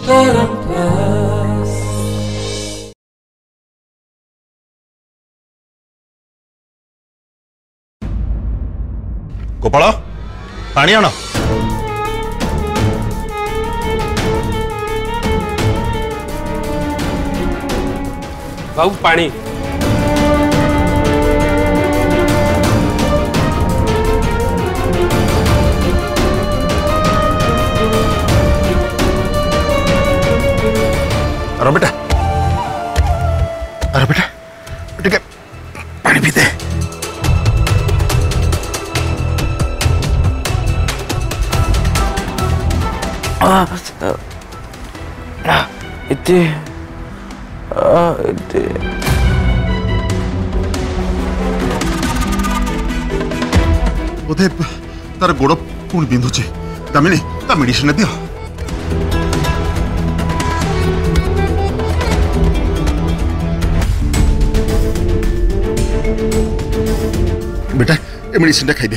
गोपाल पानी आण बाबू पानी अरे बेटा ठीक है पानी पीते बोधे तार गोड़ पुणी बिंधुचे दामिनी ता मेडिसिन दियो बेटा ये मेडिसिन खाई दे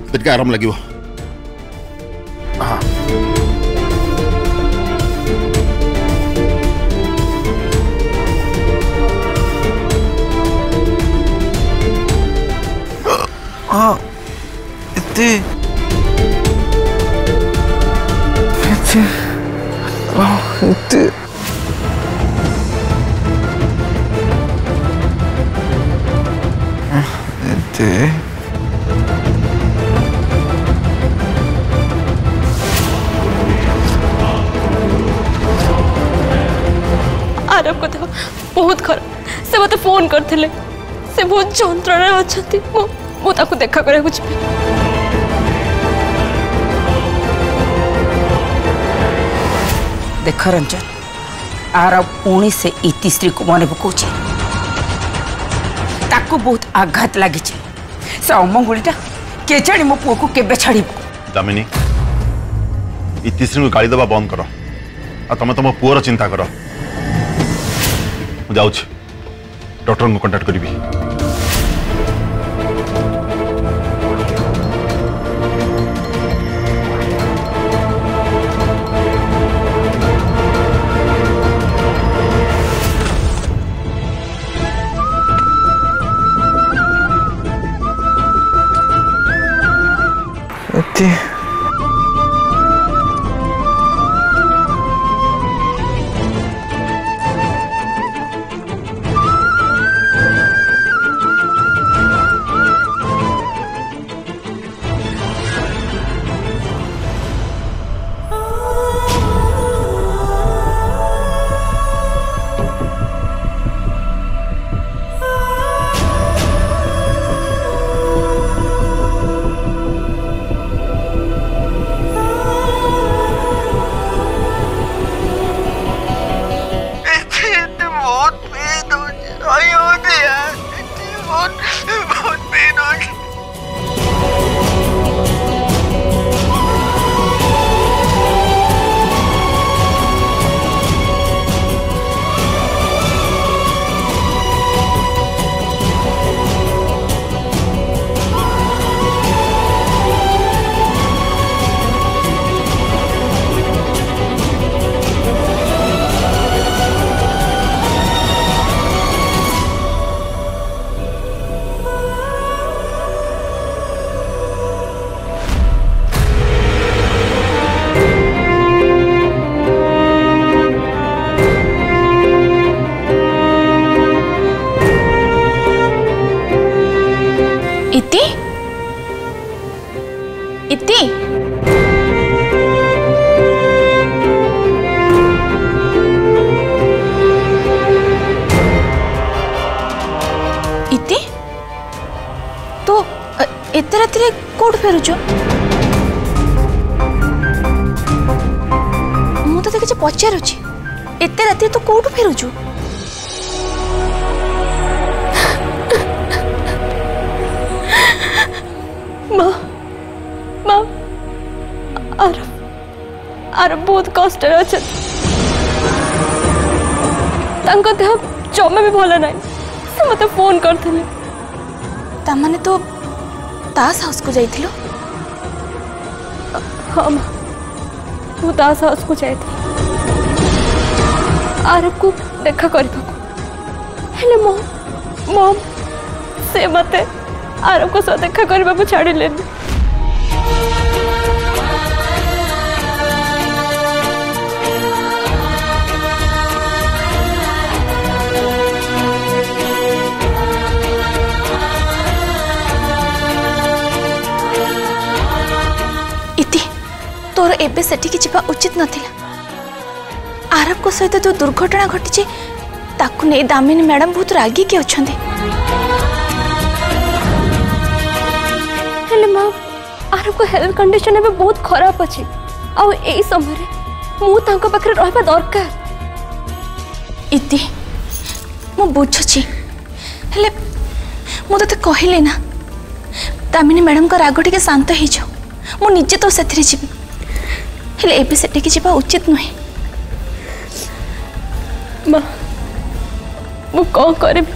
तो आराम लगे हाँ हाँ इतने आरब कथा बहुत खराब से मत फोन करते से बहुत जंत्रणा अच्छा मुझे देखा करा देख रंजन आर पुणी से इतिश्री को मन पकाउे ताकू बहुत आघात लगी से अमंगुलीटा के जानी मो पुओ को केबे छाड़ दामिनी इतिश्री को गाड़ी दबा बंद कर तुम तुम पुअर चिंता कर मुझे डॉक्टर को कांटेक्ट करी एते रातिरे कोड फेरुछ मु तो किछ पचारुछि एते राति तो कोड फेरुछु मां मां आर बहुत कष्ट अछि तांको देह जमे भी भल नाही से मते फोन करथिले ता माने तो तास हाउस को जाइथिलो हाँ मां वो तास हाउस को जाइथि आरब को देखा करने को हेले मम से मते आरब को सह देखा करने को छाड़ी लेनी। तोर एबे सेठी जीवा उचित नथिला। आरब को सहित जो दुर्घटना घटी ताकू नहीं दामिनी मैडम बहुत रागी के अछंदी। हेले मां आरब को हेल्थ कंडीशन एबे बहुत खराब अछि आ एई समय रे मु तांको पाखरे रहबा दरकार। इति मु बुझछि हेले मु तते कहिले ना दामिनी मैडम का राग टिके शांत हे जाओ मु निजे तो सेथिरे जीवी हेले एबे सेठी की जीवा उचित नुहे। मां मु कौन करबी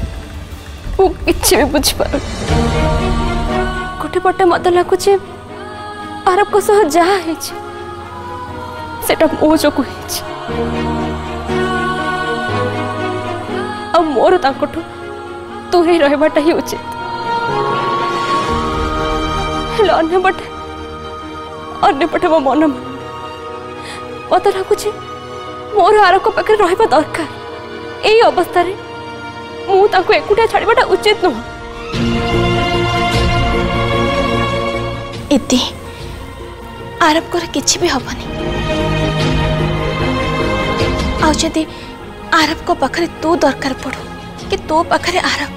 मु किछि भी बुझ पार गोटे पटे मत लागुचे आरब को सह जहा हेछि सेटा मो जो हेछि आ मोर तांकटो दूरे रहबाटा ही उचित। हेले अन्य पटे मो मन मत लागुचे मोर आरब को पाखे रहबा दरकार। एई अवस्था रे मु तांको एकुटिया छाड़बाटा उचित नुह। इति आरब को किछि भी हबनी आ जदि आरब को पाखरे तू दरकार पड़ो कि तो पाखरे आरब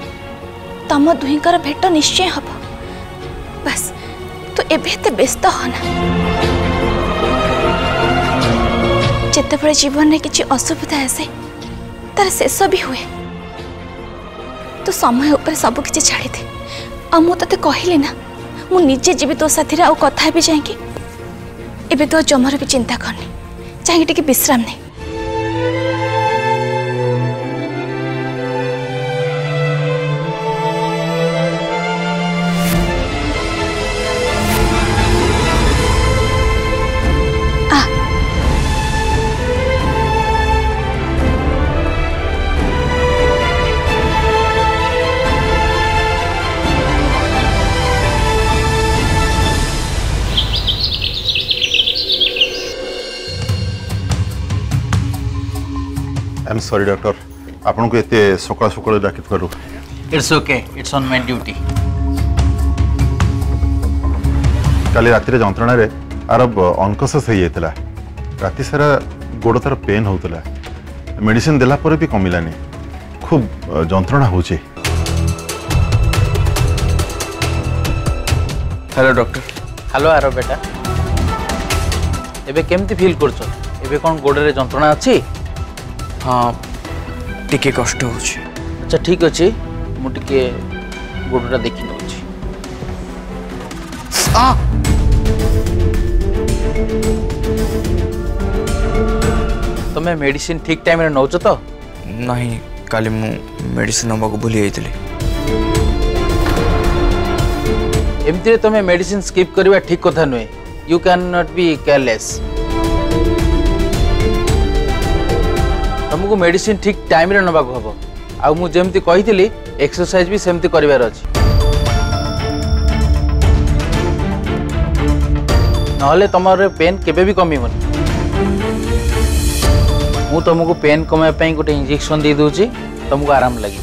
तम दुहींकर भेट निश्चय हब। बस तू एबे ते व्यस्त होना जिते जीवन में किसी असुविधा आसे तार शेष भी हुए तो समय उपर सब किसी छाड़ी दे। आ मु तते कहली ना मु निजे जीवी तो साथी आउ कथा भी जाएंगी एबे तो जमर भी चिंता करनी चाहिए टिके विश्राम नहीं। आई एम सॉरी डॉक्टर आपन को एते सकाळ सकाळ डाकित करू। It's okay it's on my duty. काली राति रे जंत्रणा रे आरब अनकॉन्शियस हो जाइतला राति सारा गोड़ तार पेन होतला मेडिसिन देला पर भी कमिलानी खूब जंत्रणा होचे। Hello doctor. हेलो आरब बेटा एबे केमती फील करछ एबे कोन गोड़ रे जंत्रणा अछि? हाँ टिके कष्ट हो। अच्छा ठीक अच्छे मु टिके गोड़टा देखि नउछि। तमे मेडिसिन ठीक टाइम रे नउछ तो? नहीं काली मु मेडिसिन नबा को भूली जाइतली। एमती रे तमे मेडिसिन स्किप करबा ठीक कथा नुए। You can not be careless. तुमको मेडिसिन ठीक टाइम रे नबा को हबो आ मु जेमती कहितली एक्सरसाइज भी सेमती करिवार अछि नहले तमरे पेन केबे भी कमी होनी। मु तुमको पेन कमे पई गोटे इंजेक्शन दे दोची तुमको आराम लागि।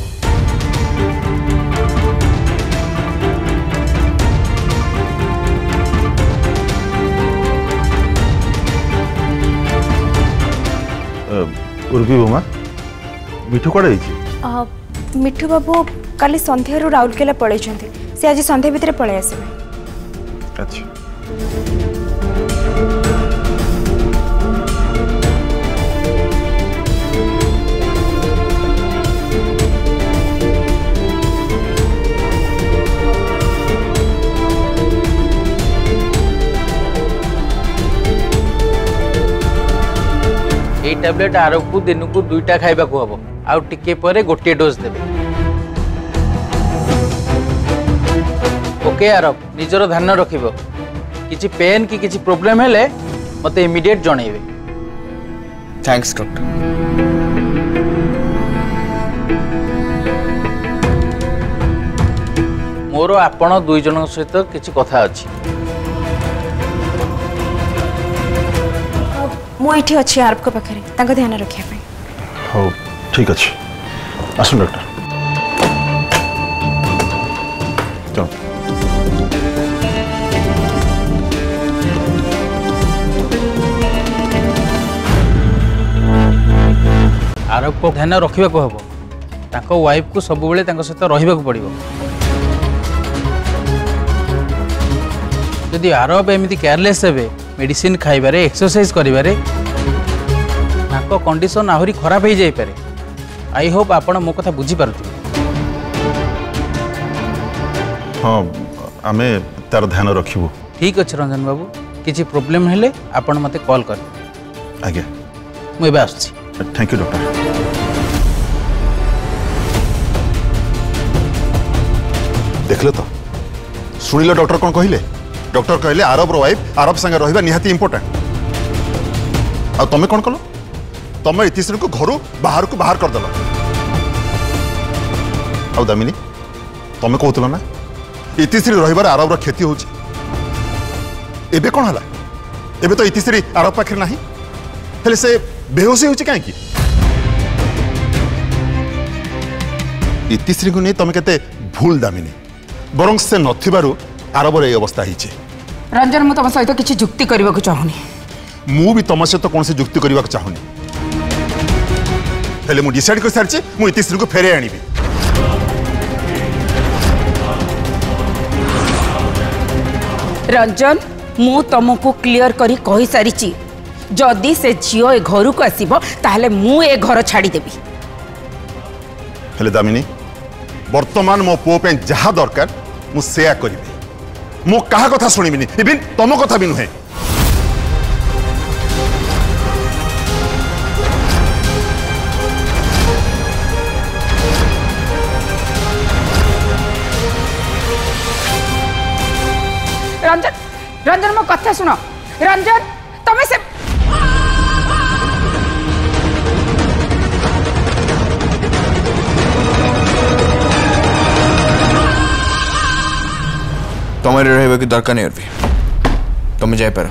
उर्वी बोमा मिठू कड़े मिठू बाबू काली संध्या राउरकेला पड़े से आज संध्या भितर पड़े आसबे। अच्छा टैबलेट आरब को दिन को 2टा खाइबा को हबो आउ टिके परे गोटे डोज देबे। ओके आरब निजर ध्यान रखिबो किछि पेन की किछि प्रॉब्लम हेले मते इमीडिएट जणैबे। Thanks doctor. मोर आपण दुई जन सहित किछि कथा अछि। मु एठी अछि आरब को पाखरे तांको ध्यान रखिया पे। हो ठीक अच्छे आसन डॉक्टर चलो। आरब को ध्यान रखा हम ताको वाइफ को सब बेले सहित रहा पड़ो। जदि आरब एमती केयरलेस हे मेडिसिन खाइबारे एक्सरसाइज करिबारे ताको कंडीशन आहरी खराब हो जाई पारे। आई होप आपण मो कथा बुझी पारथि। हाँ आमे तार ध्यान रखिबु। ठीक अच्छे रंजन बाबू किसी प्रोब्लेम हेले आपण मते कॉल कर। आज्ञा मु एबे आछि। Thank you doctor. देखले तो सुनिल डॉक्टर कौन कहले? डॉक्टर कहले आरब रो वाइफ आरब संगे रहिबा निहाती इंपोर्टेंट। आ तमे कौन कलो? तमे इतिश्री को घरु बाहर को बाहर कर दलो। आ दामिनी तमे कहतलो ना इतिश्री रहिबार आरब रो क्षति होची। एबे कौन हला? एबे तो इतिश्री आरब पाखरे नाही। हेले से बेहोशी होची काहे की? इतिश्री को नहीं तमे केते भूल दामिनी। बरং से नथिबारु आरबर ए अवस्था हिचे। रंजन मु तुम सहित किसी जुक्ति करने को चाहूनी। मु भी तुम सहित कौन से जुक्ति करने को चाहूनी। हेले मु डिसाइड कर सारछि मु इतिश्री को फेरे आनिबी। रंजन मु तुमको क्लियर करी कहि सारिछि जदि से झियो ए घर को आसीबो ताहले मु ए घर छाड़ी देबी। हेले दामिनी वर्तमान मो पुओ पे जहा दरकार मु सेया करिबी। मो कहा कथा सुनिबिनी इबिन तम कथा भी नुहे। रंजन रंजन मो कथा सुनो। रंजन तमे से तुम्हारे रहबा की दरकार नहीं। तुम जाय पार।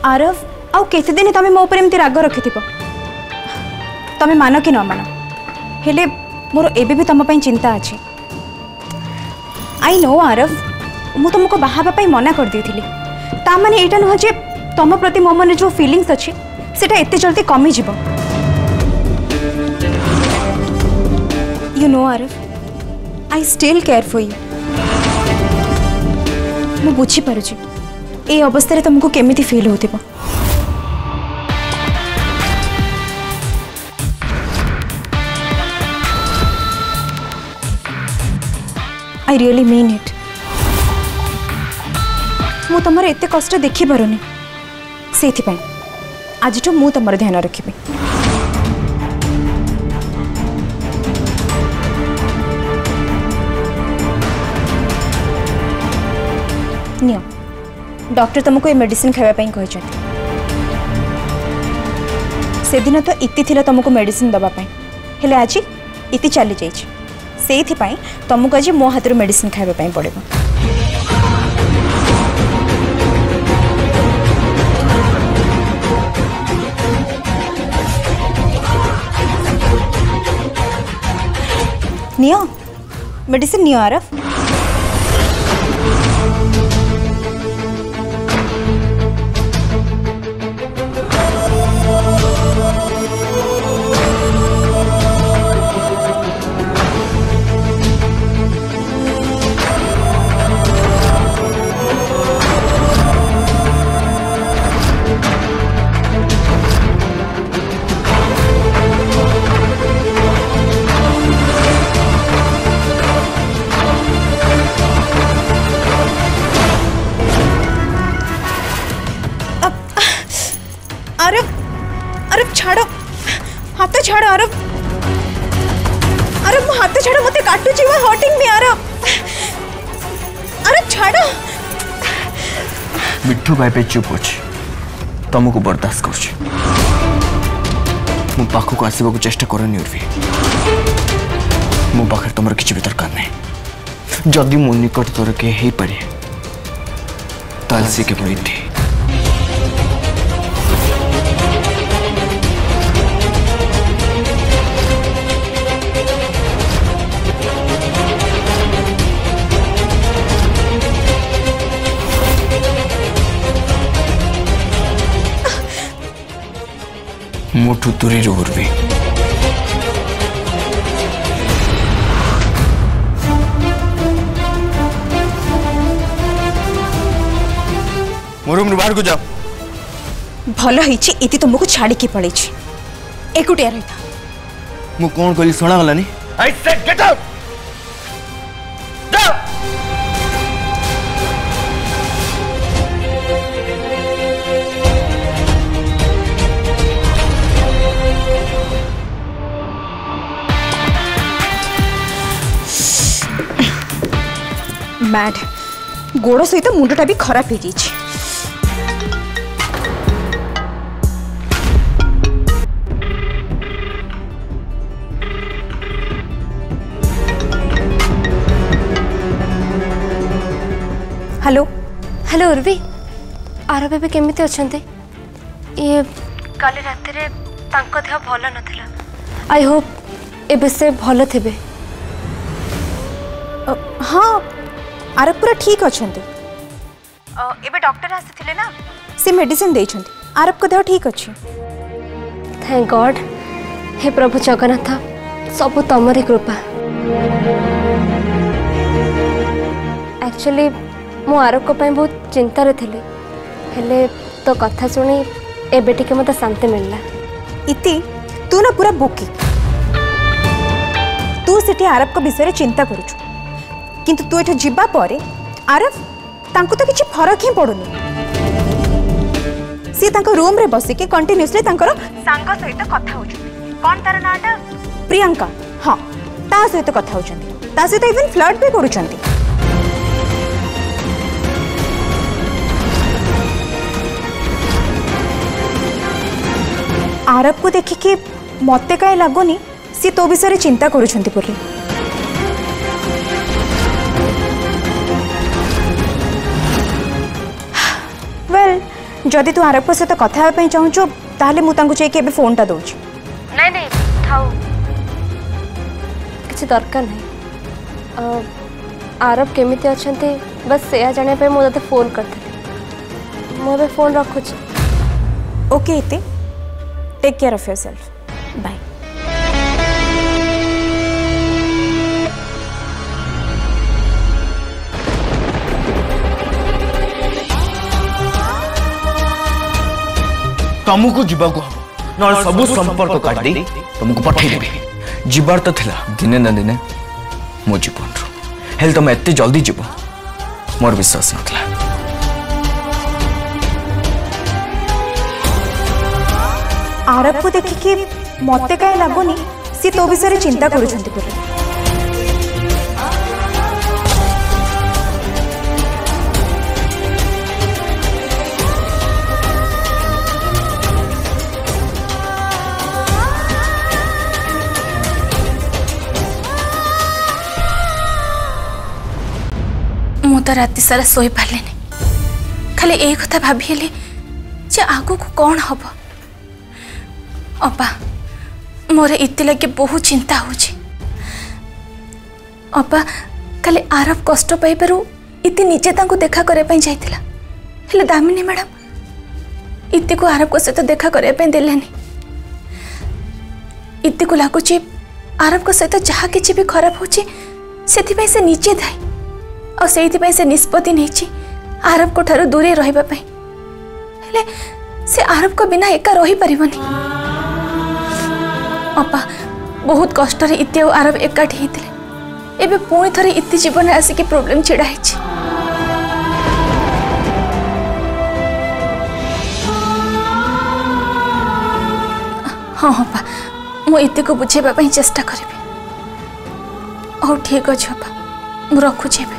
आरव आउ केते दिन तमे मो ऊपर एमती राग रखिथिबो? तमे मानो कि न मानो हेले मोर एबे भी तम पई चिंता अछि। आई नो आरव मु तुमको बाहाबा पई मना कर देथिली। ता माने एटा न जे तम प्रति मो मन जो फीलिंग्स अछि सेटा एते जल्दी कमी जिवो। You know Aarav I still care for you. मु बुझी पारुछि ए अवस्था रे तुमको केमिति फील होतिबो। I really mean it. मु तमर एते कष्ट देखि पारुनी सेथि पई आज तो मु तमर ध्यान रखिबी। नियो डॉक्टर तुमको ये मेडिसिन खावा पई कहछथि। से दिन तो इति थिला तुमको मेडिसिन दबा पई हेले आज इति चली जाइछ। सेथि पई तुमको आज मो हाथ रो मेडिसिन खावा पई पड़ेबो। नियो मेडिसिन नियो आरफ। अरब छाड़ो हाथ छाड़ो अरब। अरब हाथ छाड़ो मते काटू छी हर्टिंग मी अरब। अरब छाड़ो। मिठू भाई पे चुप अछि तुमको बर्दाश्त करछि। मु पाखो को आसीबा को चेष्टा करनी उर्वी। मु पाखर तुमर किछि भी दरकार नै। जदि मो निकटतर के हो पारे ताल से केवल ये मोठू दूरी उर्वी मो रूम बाहर को जाओ भल होइछि इति तुमको छाड़ी के पड़े एकुटिया रही मु कौन कहली सुना गलानी आई सेड गेट आउट जाओ मैड गोड़ सहित मुंडटा भी खराब हो जाइए। हेलो हेलो उर्वी आरव एबे केमिति अछंते ये काली रात रे तांको देह भल नथिला आई होप एबे से भल थिबे हाँ आरव पूरा ठीक अछंते एबे डॉक्टर आसीथिले ना से मेडिसिन देइछंती आरव को देह ठीक अछि थैंक गॉड हे प्रभु जगन्नाथ सब तमरी कृपा एक्चुअली मु आरव को पई बहुत चिंता रे थिले हेले तो कथा सुनी एबे टिके मते शांति मिलला इति तू ना पूरा बुकी तू सेठी आरव को विषय चिंता करूछु किंतु तू एठा जिबा परे आरव तांको तो किछि फरक ही पड़ुनी सी तांको रूम रे बसी के कंटीन्यूअसली तांकर सांग सहित कथा होछुंती कोन तार नाटा प्रियंका हां ता सहित कथा होछुंती ता सहित इवन फ्लर्ट भी करूछंती आरव को देखि के मते काई लागोनी सी तो विषय चिंता करूछंती बोली वेल जदि तू आरव सहित कथा हेबा पई चाहूछु ताले मु तांको चेक एबे फोन ता दोछि नहीं नहीं थाओ किसी दरकार नहीं आरव केमिति अछंती बस से जाने पे मु तते फोन करथि मु बे फोन रखुछि ओके इते take care of yourself bye तुमको जीवाको हम ना सब संपर्क काट दे तुमको पठै देबे जीवार तो थिला दिने ना दिने मो जीवन रो हेल तुम एते जल्दी जीव मोर विश्वास नथला आरव को देखि के मते काई लागोनी सी तो विषय चिंता करूछंती बोली मु तो राति सारा सोई पार्लेनी खाली ए कथा भाबिले जे आगो को कौन हम अबा मोर इति लगे बहुत चिंता होची अबा खाली आरव कष्ट पाइबारु इति निजे तांको देखा करे पई जाइतिला हेले दामिनी मैडम इति को आरव को सहित देखा करे पई देलेनी इति को लागुची आरव को सहित जहाँ किछि भी खराब होची सेति पई से निजे दाई और से से निष्पत्ति नहीं आरव को ठारो दूरे रहिबा पई हेले से आरव को बिना एका रही परिबनी अपा बहुत कष्ट रे इति और आरव एकाठी हेतिले एबे पुणी थरे इति जीवन आसी के प्रॉब्लम छिड़ा हिची हाँ अपा मु इति को बुझेबा पई चेष्टा करिबे और ठीक अछि अपा मु रखु छेबे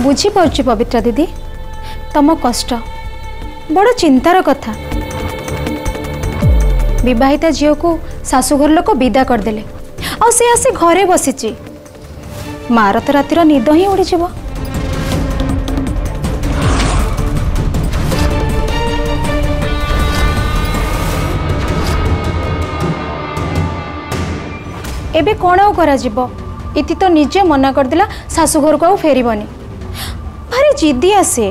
बुझीपारुची पवित्रा दीदी तम कष्ट बड़ चिंतार कथा। विवाहिता झील को शाशुघर लोक विदा करदेले आ से आसी घरे बसीची मार तो रातिर निद ही उड़ी जीव। एबे कौन आउ करा जीव इति तो निजे मना करदेला शाशुघर को आउ फेरबनी भारी जिद्दी आसे।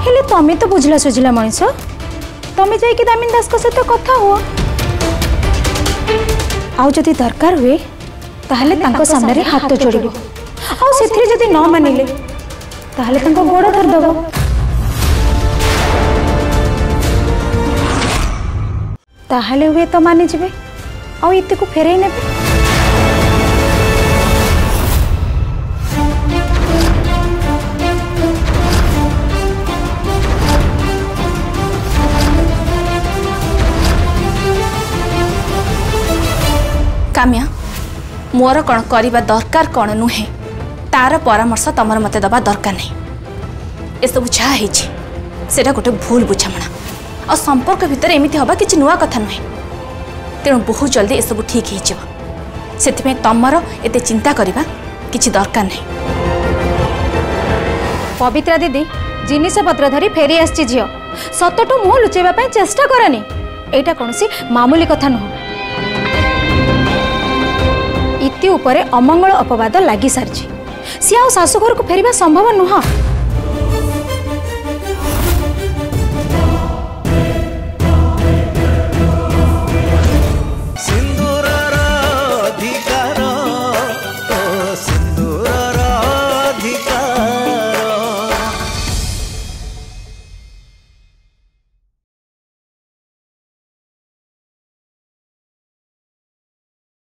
हेले तमें तो बुझला सुझला मनीष तमें जाइए दामिनी दास सहित कथा हुआ आउ जदि दरकार हुए ताहले तांको सामने हाथ जोड़िबो आउ सेथिरे जदि न मानिले ताहले तांको गोड़ धर दबो। ताहले हुए तो मानि जिवे आउ इते को फेराई नेबे। काम्या मोर कौन करवा दरकार कौन नुहे तार परामर्श तमर मते दबा दरकार नहीं। ए सब जहाँ सेटा गोटे भूल बुझामणा और संपर्क भितर एमती हवा किसी नुआ कथा नुहे तेणु बहुत जल्दी एसबू ठीक हो तमर एते चिंता करवा किसी दरकार नहीं। पवित्रा दीदी जिनिस पत्र धरी फेरी आसी झील सतटू मुह लुचेबा चेष्टा करनी एटा कौन सी मामूली कथा नुह। इति उपरे अमंगल अपवाद लगी सारी सी आ शाशुघर को फेरिबा संभव नुह।